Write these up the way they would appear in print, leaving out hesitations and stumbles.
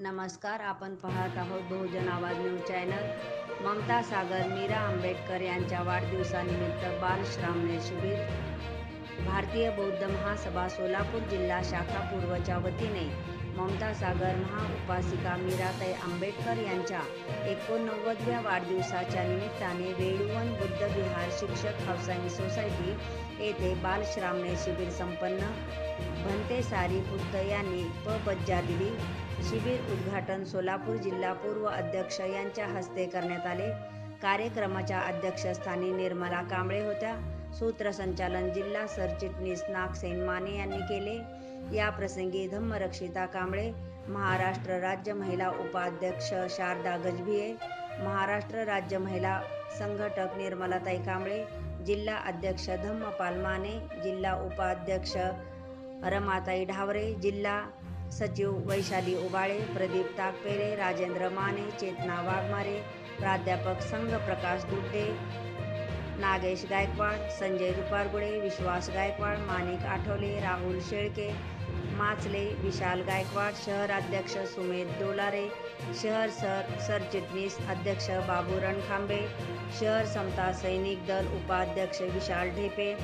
नमस्कार, आपण पाहत आहोत बहुजन आवाज न्यूज चॅनल. ममता सागर मीरा आंबेडकर यांच्या वाढदिवसानिमित्त बाल श्रामणे शिबिर. भारतीय बौद्ध महासभा सोलापूर जिल्हा शाखा पूर्वच्या वतीने ममता सागर महाउपासिका मीराताई आंबेडकर यांच्या 89व्या वाढदिवसाच्या निमित्ताने वेळुवन बुद्ध विहार शिक्षक हाऊसिंग सोसायटी येथे बाल श्रामणे शिबिर संपन्न. भंते सारी पुत्त यांनी बज्जा दिली. शिबिर उद्घाटन सोलापूर जिल्हा पूर्व अध्यक्ष यांच्या हस्ते करण्यात आले. कार्यक्रमाच्या अध्यक्षस्थानी निर्मला कांबळे होत्या. सूत्रसंचालन जिल्हा सरचिटणीस नागसेन माने यांनी केले. या प्रसंगी धम्मरक्षिता कांबळे, महाराष्ट्र राज्य महिला उपाध्यक्ष शारदा गजभिये, महाराष्ट्र राज्य महिला संघटक निर्मलाताई कांबळे, जिल्हा अध्यक्ष धम्मपाल माने, जिल्हा उपाध्यक्ष रमाताई ढावरे, जिल्हा सचिव वैशाली उबाळे, प्रदीप ताकपेरे, राजेंद्र माने, चेतना वाघमारे, प्राध्यापक संघ प्रकाश दुड्डे, नागेश गायकवाड, संजय दुपारगुडे, विश्वास गायकवाड, माणिक आठवले, राहुल शेळके माचले, विशाल गायकवाड, शहर अध्यक्ष सुमेध डोलारे, शहर सरचिटणीस अध्यक्ष बाबू रणखांबे, शहर समता सैनिक दल उपाध्यक्ष विशाल ढेपे,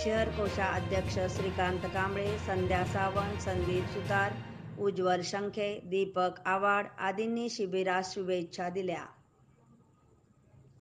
शहर कोषाध्यक्ष श्रीकांत कांबळे, संध्या सावंत, संदीप सुतार, उज्ज्वल शंखे, दीपक आवाड आदींनी शिबिरास शुभेच्छा दिल्या.